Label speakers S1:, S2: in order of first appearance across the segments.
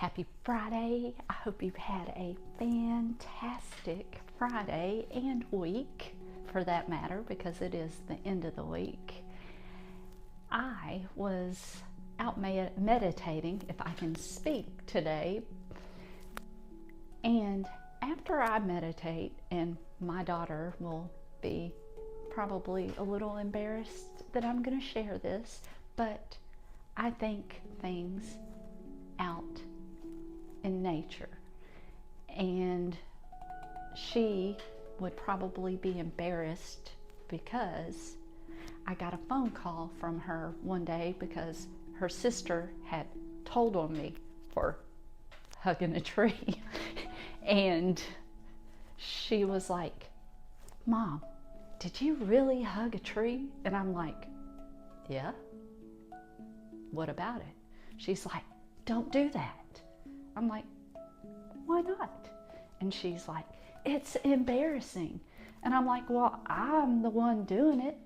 S1: Happy Friday. I hope you've had a fantastic Friday and week, for that matter, because it is the end of the week. I was out meditating, if I can speak today, and after I meditate, and my daughter will be probably a little embarrassed that I'm going to share this, but I think things out in nature, and she would probably be embarrassed because I got a phone call from her one day because her sister had told on me for hugging a tree. And she was like, "Mom, did you really hug a tree?" And I'm like, "Yeah. What about it?" She's like, "Don't do that." I'm like, "Why not?" And she's like, "It's embarrassing." And I'm like, "Well, I'm the one doing it."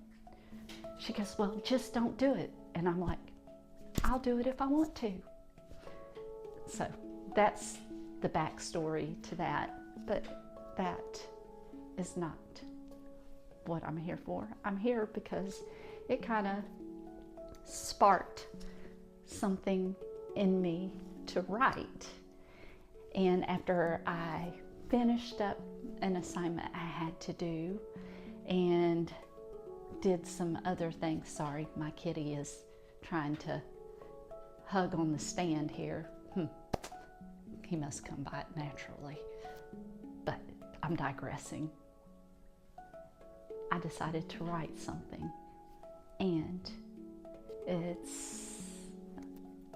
S1: She goes, "Well, just don't do it." And I'm like, "I'll do it if I want to." So that's the backstory to that. But that is not what I'm here for. I'm here because it kind of sparked something in me to write. And after I finished up an assignment I had to do and did some other things. Sorry, my kitty is trying to hug on the stand here. He must come by it naturally. But I'm digressing. I decided to write something, and it's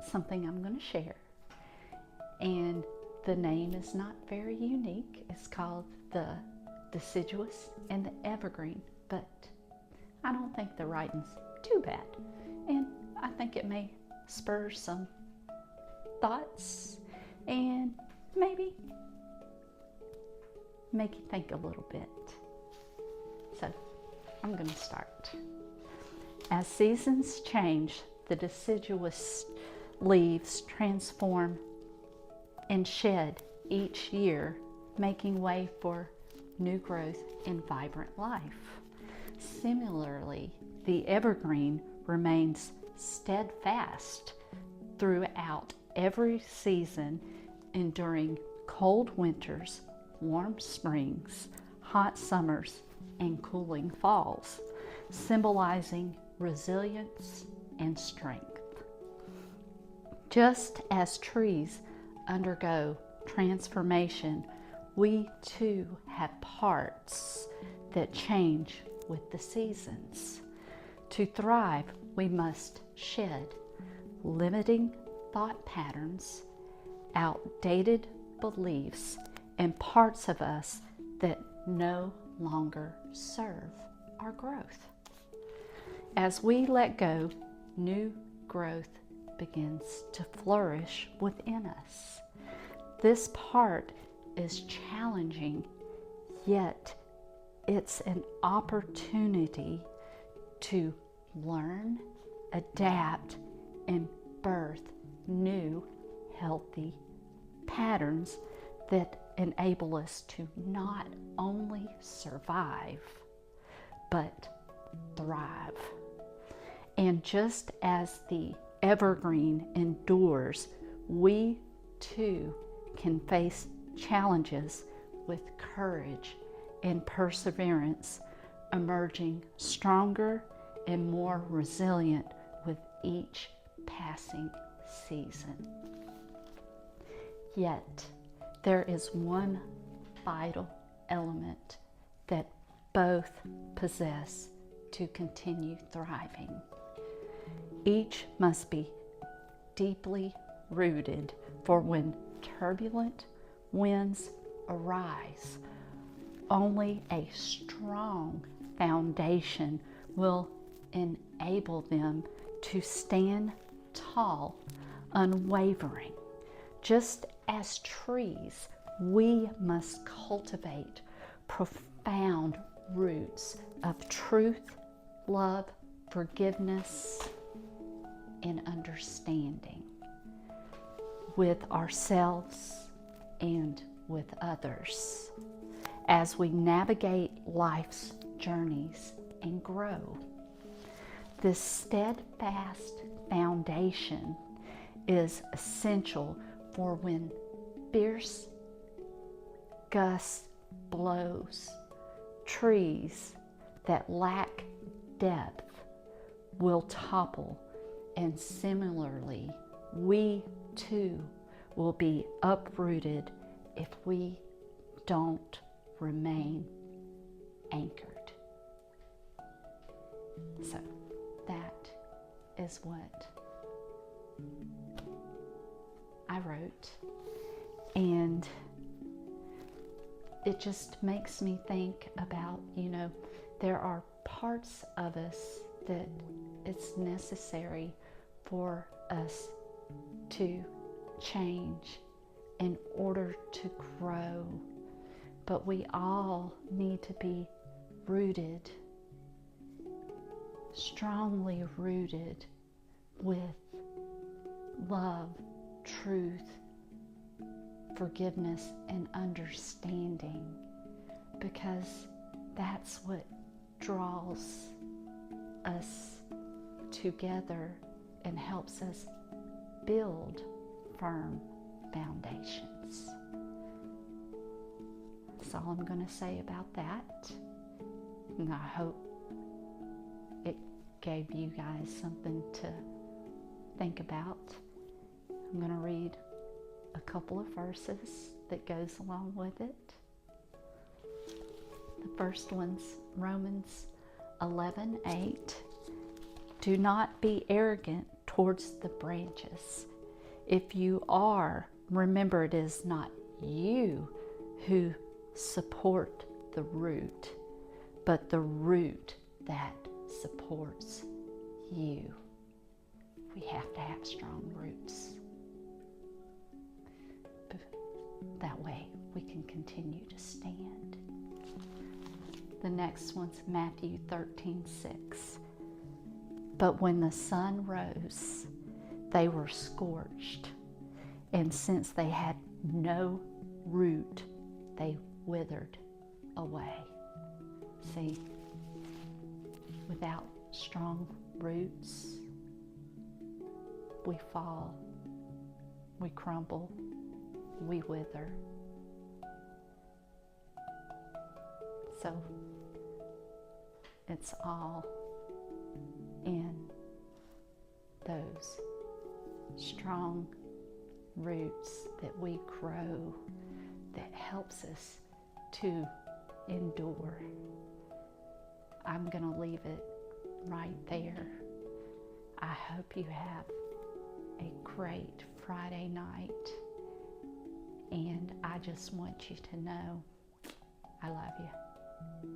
S1: something I'm going to share. And the name is not very unique. It's called The Deciduous and The Evergreen, but I don't think the writing's too bad. And I think it may spur some thoughts and maybe make you think a little bit. So I'm going to start. As seasons change, the deciduous leaves transform and shed each year, making way for new growth and vibrant life. Similarly, the evergreen remains steadfast throughout every season, enduring cold winters, warm springs, hot summers, and cooling falls, symbolizing resilience and strength. Just as trees undergo transformation, we too have parts that change with the seasons. To thrive, we must shed limiting thought patterns, outdated beliefs, and parts of us that no longer serve our growth. As we let go, new growth begins to flourish within us. This part is challenging, yet it's an opportunity to learn, adapt, and birth new healthy patterns that enable us to not only survive, but thrive. And just as the evergreen endures, we too can face challenges with courage and perseverance, emerging stronger and more resilient with each passing season. Yet, there is one vital element that both possess to continue thriving. Each must be deeply rooted, for when turbulent winds arise, only a strong foundation will enable them to stand tall, unwavering. Just as trees, we must cultivate profound roots of truth, love, forgiveness, and understanding. with ourselves and with others as we navigate life's journeys and grow. This steadfast foundation is essential for when fierce gusts blows. Trees that lack depth will topple, and similarly, we too will be uprooted if we don't remain anchored. So that is what I wrote, and it just makes me think about, there are parts of us that it's necessary for us to change in order to grow. But we all need to be rooted, strongly rooted with love, truth, forgiveness, and understanding, because that's what draws us together and helps us build firm foundations. That's all I'm going to say about that. And I hope it gave you guys something to think about. I'm going to read a couple of verses that goes along with it. The first one's Romans 11:8. Do not be arrogant towards the branches. If you are, remember it is not you who support the root, but the root that supports you. We have to have strong roots. That way we can continue to stand. The next one's Matthew 13:6. But when the sun rose, they were scorched, and since they had no root, they withered away. See, without strong roots, we fall, we crumble, we wither. So it's all in those strong roots that we grow that helps us to endure. I'm going to leave it right there. I hope you have a great Friday night, and I just want you to know I love you.